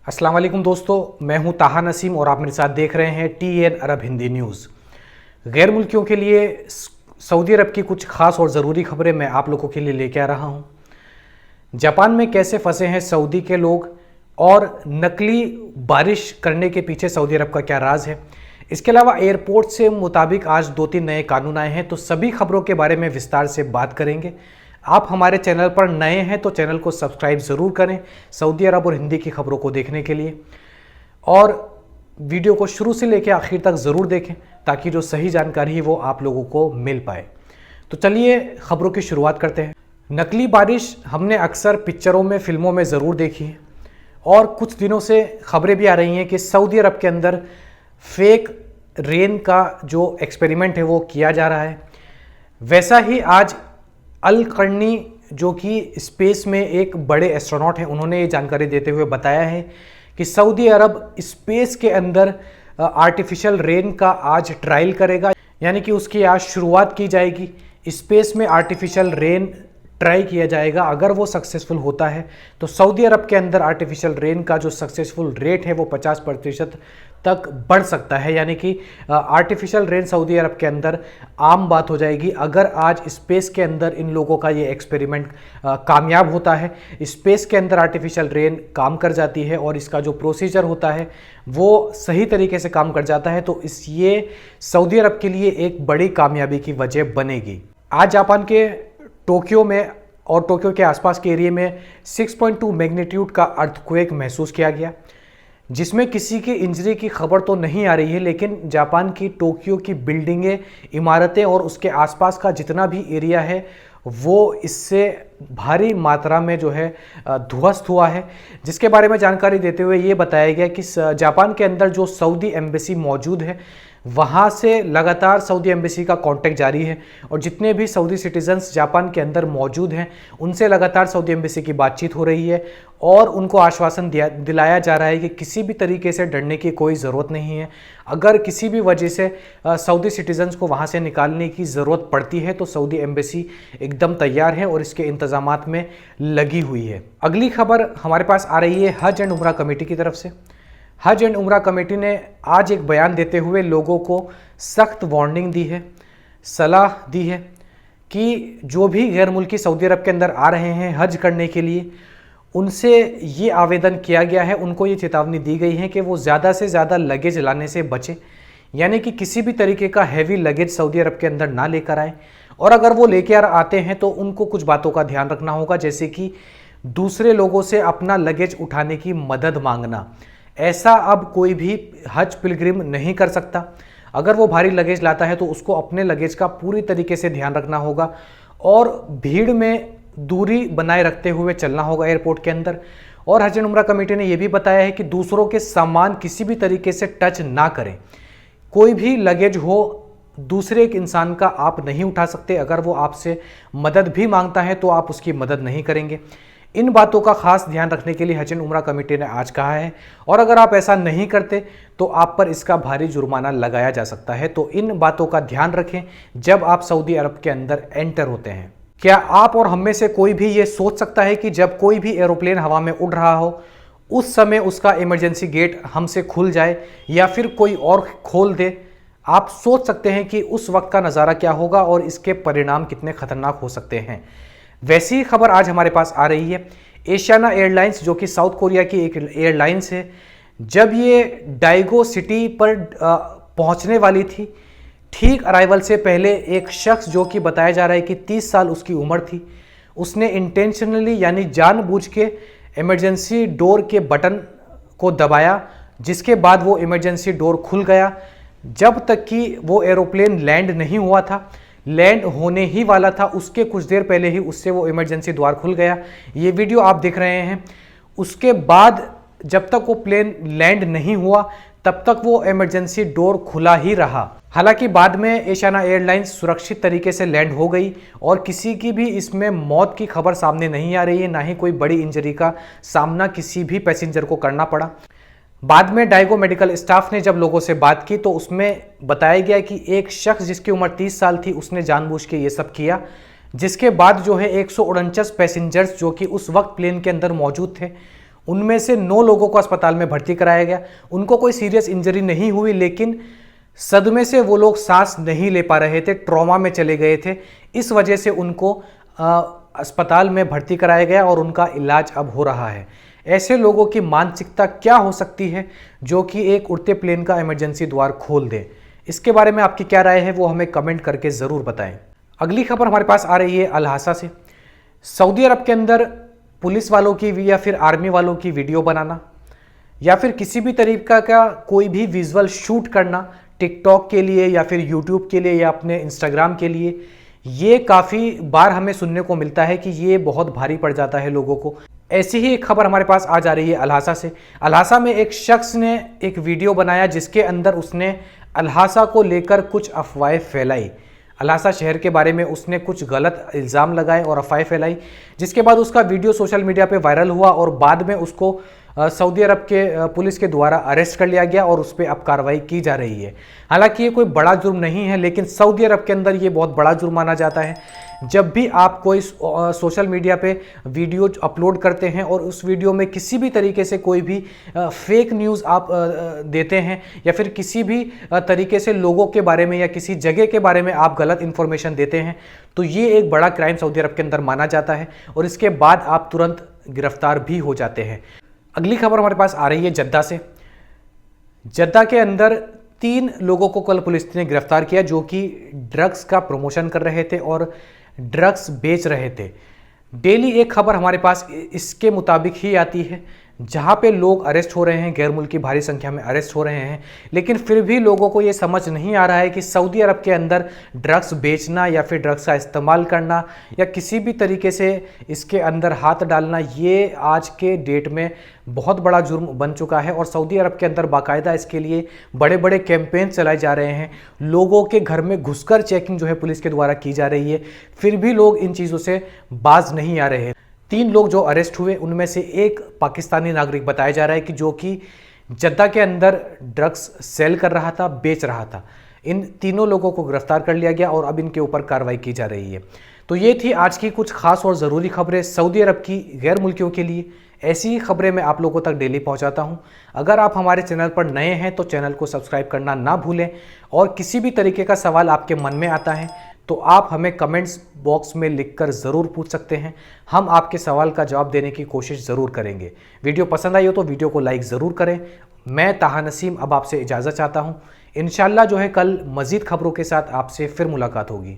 अस्सलाम वालेकुम दोस्तों, मैं हूं ताहा नसीम और आप मेरे साथ देख रहे हैं TN अरब हिंदी न्यूज़। गैर मुल्कियों के लिए सऊदी अरब की कुछ खास और ज़रूरी खबरें मैं आप लोगों के लिए लेके आ रहा हूं। जापान में कैसे फंसे हैं सऊदी के लोग और नकली बारिश करने के पीछे सऊदी अरब का क्या राज है। इसके अलावा एयरपोर्ट से मुताबिक आज 2-3 नए कानून आए हैं, तो सभी खबरों के बारे में विस्तार से बात करेंगे। आप हमारे चैनल पर नए हैं तो चैनल को सब्सक्राइब ज़रूर करें सऊदी अरब और हिंदी की खबरों को देखने के लिए, और वीडियो को शुरू से लेकर आखिर तक ज़रूर देखें ताकि जो सही जानकारी है वो आप लोगों को मिल पाए। तो चलिए खबरों की शुरुआत करते हैं। नकली बारिश हमने अक्सर पिक्चरों में, फिल्मों में ज़रूर देखी है और कुछ दिनों से खबरें भी आ रही हैं कि सऊदी अरब के अंदर फेक रेन का जो एक्सपेरिमेंट है वो किया जा रहा है। वैसा ही आज अल कर्नी, जो कि स्पेस में एक बड़े एस्ट्रोनॉट हैं, उन्होंने ये जानकारी देते हुए बताया है कि सऊदी अरब स्पेस के अंदर आर्टिफिशियल रेन का आज ट्रायल करेगा, यानी कि उसकी आज शुरुआत की जाएगी। स्पेस में आर्टिफिशियल रेन ट्राई किया जाएगा। अगर वो सक्सेसफुल होता है तो सऊदी अरब के अंदर आर्टिफिशियल रेन का जो सक्सेसफुल रेट है वो 50% तक बढ़ सकता है, यानी कि आर्टिफिशियल रेन सऊदी अरब के अंदर आम बात हो जाएगी अगर आज स्पेस के अंदर इन लोगों का ये एक्सपेरिमेंट कामयाब होता है। स्पेस के अंदर आर्टिफिशियल रेन काम कर जाती है और इसका जो प्रोसीजर होता है वो सही तरीके से काम कर जाता है, तो ये सऊदी अरब के लिए एक बड़ी कामयाबी की वजह बनेगी। आज जापान के टोक्यो में और टोक्यो के आसपास के एरिया में 6.2 मैग्नीट्यूड का अर्थक्वेक महसूस किया गया, जिसमें किसी की इंजरी की खबर तो नहीं आ रही है, लेकिन जापान की टोक्यो की बिल्डिंगें, इमारतें और उसके आसपास का जितना भी एरिया है वो इससे भारी मात्रा में जो है ध्वस्त हुआ है। जिसके बारे में जानकारी देते हुए ये बताया गया कि जापान के अंदर जो सऊदी एम्बेसी मौजूद है वहाँ से लगातार सऊदी एम्बेसी का कांटेक्ट जारी है और जितने भी सऊदी सिटीजन्स जापान के अंदर मौजूद हैं उनसे लगातार सऊदी एम्बेसी की बातचीत हो रही है और उनको आश्वासन दिलाया जा रहा है कि किसी भी तरीके से डरने की कोई ज़रूरत नहीं है। अगर किसी भी वजह से सऊदी सिटीजन्स को वहाँ से निकालने की ज़रूरत पड़ती है तो सऊदी एम्बेसी एकदम तैयार है और इसके इंतज़ामात में लगी हुई है। अगली खबर हमारे पास आ रही है हज एंड उम्रा कमेटी की तरफ से। हज एंड उम्रा कमेटी ने आज एक बयान देते हुए लोगों को सख्त वार्निंग दी है, सलाह दी है कि जो भी गैर मुल्की सऊदी अरब के अंदर आ रहे हैं हज करने के लिए, उनसे ये आवेदन किया गया है, उनको ये चेतावनी दी गई है कि वो ज़्यादा से ज़्यादा लगेज लाने से बचें, यानी कि किसी भी तरीके का हैवी लगेज सऊदी अरब के अंदर ना लेकर आए। और अगर वो लेकर आते हैं तो उनको कुछ बातों का ध्यान रखना होगा, जैसे कि दूसरे लोगों से अपना लगेज उठाने की मदद मांगना। ऐसा अब कोई भी हज पिलग्रिम नहीं कर सकता। अगर वो भारी लगेज लाता है तो उसको अपने लगेज का पूरी तरीके से ध्यान रखना होगा और भीड़ में दूरी बनाए रखते हुए चलना होगा एयरपोर्ट के अंदर। और हज एंड उम्रा कमेटी ने यह भी बताया है कि दूसरों के सामान किसी भी तरीके से टच ना करें। कोई भी लगेज हो दूसरे एक इंसान का आप नहीं उठा सकते। अगर वो आपसे मदद भी मांगता है तो आप उसकी मदद नहीं करेंगे। इन बातों का खास ध्यान रखने के लिए हज एंड उम्रा कमेटी ने आज कहा है, और अगर आप ऐसा नहीं करते तो आप पर इसका भारी जुर्माना लगाया जा सकता है। तो इन बातों का ध्यान रखें जब आप सऊदी अरब के अंदर एंटर होते हैं। क्या आप और हम में से कोई भी ये सोच सकता है कि जब कोई भी एरोप्लेन हवा में उड़ रहा हो उस समय उसका इमरजेंसी गेट हमसे खुल जाए या फिर कोई और खोल दे? आप सोच सकते हैं कि उस वक्त का नज़ारा क्या होगा और इसके परिणाम कितने खतरनाक हो सकते हैं। वैसी ही खबर आज हमारे पास आ रही है। एशियाना एयरलाइंस, जो कि साउथ कोरिया की एक एयरलाइंस है, जब ये डाइगो सिटी पर पहुंचने वाली थी, ठीक अराइवल से पहले एक शख्स जो कि बताया जा रहा है कि 30 साल उसकी उम्र थी, उसने इंटेंशनली यानी जानबूझ के इमरजेंसी डोर के बटन को दबाया, जिसके बाद वो इमरजेंसी डोर खुल गया। जब तक कि वो एरोप्लेन लैंड नहीं हुआ था, लैंड होने ही वाला था, उसके कुछ देर पहले ही उससे वो इमरजेंसी द्वार खुल गया। ये वीडियो आप देख रहे हैं। उसके बाद जब तक वो प्लेन लैंड नहीं हुआ तब तक वो इमरजेंसी डोर खुला ही रहा। हालांकि बाद में एशियाना एयरलाइंस सुरक्षित तरीके से लैंड हो गई और किसी की भी इसमें मौत की खबर सामने नहीं आ रही है, ना ही कोई बड़ी इंजरी का सामना किसी भी पैसेंजर को करना पड़ा। बाद में डाइगो मेडिकल स्टाफ ने जब लोगों से बात की तो उसमें बताया गया कि एक शख्स जिसकी उम्र 30 साल थी उसने जानबूझ के ये सब किया, जिसके बाद जो है 149 पैसेंजर्स जो कि उस वक्त प्लेन के अंदर मौजूद थे उनमें से 9 लोगों को अस्पताल में भर्ती कराया गया। उनको कोई सीरियस इंजरी नहीं हुई, लेकिन सदमे से वो लोग सांस नहीं ले पा रहे थे, ट्रॉमा में चले गए थे। इस वजह से उनको अस्पताल में भर्ती कराया गया और उनका इलाज अब हो रहा है। ऐसे लोगों की मानसिकता क्या हो सकती है जो कि एक उड़ते प्लेन का इमरजेंसी द्वार खोल दे? इसके बारे में आपकी क्या राय है वो हमें कमेंट करके ज़रूर बताएं। अगली खबर हमारे पास आ रही है अल-हासा से। सऊदी अरब के अंदर पुलिस वालों की या फिर आर्मी वालों की वीडियो बनाना या फिर किसी भी तरीका का कोई भी विजुअल शूट करना टिकटॉक के लिए या फिर यूट्यूब के लिए या अपने इंस्टाग्राम के लिए, ये काफ़ी बार हमें सुनने को मिलता है कि ये बहुत भारी पड़ जाता है लोगों को। ऐसी ही एक खबर हमारे पास आ जा रही है अल-हासा से। अल-हासा में एक शख्स ने एक वीडियो बनाया जिसके अंदर उसने अल-हासा को लेकर कुछ अफवाहें फैलाई। अल-हासा शहर के बारे में उसने कुछ गलत इल्ज़ाम लगाए और अफवाहें फैलाई, जिसके बाद उसका वीडियो सोशल मीडिया पे वायरल हुआ और बाद में उसको सऊदी अरब के पुलिस के द्वारा अरेस्ट कर लिया गया और उस पर अब कार्रवाई की जा रही है। हालांकि ये कोई बड़ा जुर्म नहीं है, लेकिन सऊदी अरब के अंदर ये बहुत बड़ा जुर्म माना जाता है। जब भी आप कोई सोशल मीडिया पे वीडियो अपलोड करते हैं और उस वीडियो में किसी भी तरीके से कोई भी फेक न्यूज़ आप देते हैं या फिर किसी भी तरीके से लोगों के बारे में या किसी जगह के बारे में आप गलत इन्फॉर्मेशन देते हैं, तो ये एक बड़ा क्राइम सऊदी अरब के अंदर माना जाता है और इसके बाद आप तुरंत गिरफ्तार भी हो जाते हैं। अगली खबर हमारे पास आ रही है जद्दा से। जद्दा के अंदर 3 लोगों को कल पुलिस ने गिरफ्तार किया जो कि ड्रग्स का प्रमोशन कर रहे थे और ड्रग्स बेच रहे थे। डेली एक खबर हमारे पास इसके मुताबिक ही आती है, जहाँ पे लोग अरेस्ट हो रहे हैं, गैर मुल्की भारी संख्या में अरेस्ट हो रहे हैं, लेकिन फिर भी लोगों को ये समझ नहीं आ रहा है कि सऊदी अरब के अंदर ड्रग्स बेचना या फिर ड्रग्स का इस्तेमाल करना या किसी भी तरीके से इसके अंदर हाथ डालना, ये आज के डेट में बहुत बड़ा जुर्म बन चुका है। और सऊदी अरब के अंदर बाकायदा इसके लिए बड़े बड़े कैंपेन चलाए जा रहे हैं। लोगों के घर में घुसकर चेकिंग जो है पुलिस के द्वारा की जा रही है, फिर भी लोग इन चीज़ों से बाज नहीं आ रहे हैं। 3 लोग जो अरेस्ट हुए उनमें से एक पाकिस्तानी नागरिक बताया जा रहा है कि जो कि जद्दा के अंदर ड्रग्स सेल कर रहा था, बेच रहा था। इन तीनों लोगों को गिरफ्तार कर लिया गया और अब इनके ऊपर कार्रवाई की जा रही है। तो ये थी आज की कुछ खास और ज़रूरी खबरें सऊदी अरब की गैर मुल्कियों के लिए। ऐसी ही खबरें मैं आप लोगों तक डेली पहुंचाता हूं। अगर आप हमारे चैनल पर नए हैं तो चैनल को सब्सक्राइब करना ना भूलें और किसी भी तरीके का सवाल आपके मन में आता है तो आप हमें कमेंट्स बॉक्स में लिखकर ज़रूर पूछ सकते हैं। हम आपके सवाल का जवाब देने की कोशिश ज़रूर करेंगे। वीडियो पसंद आई हो तो वीडियो को लाइक ज़रूर करें। मैं ताहा नसीम अब आपसे इजाज़त चाहता हूँ। इंशाल्लाह जो है कल मज़ीद खबरों के साथ आपसे फिर मुलाकात होगी।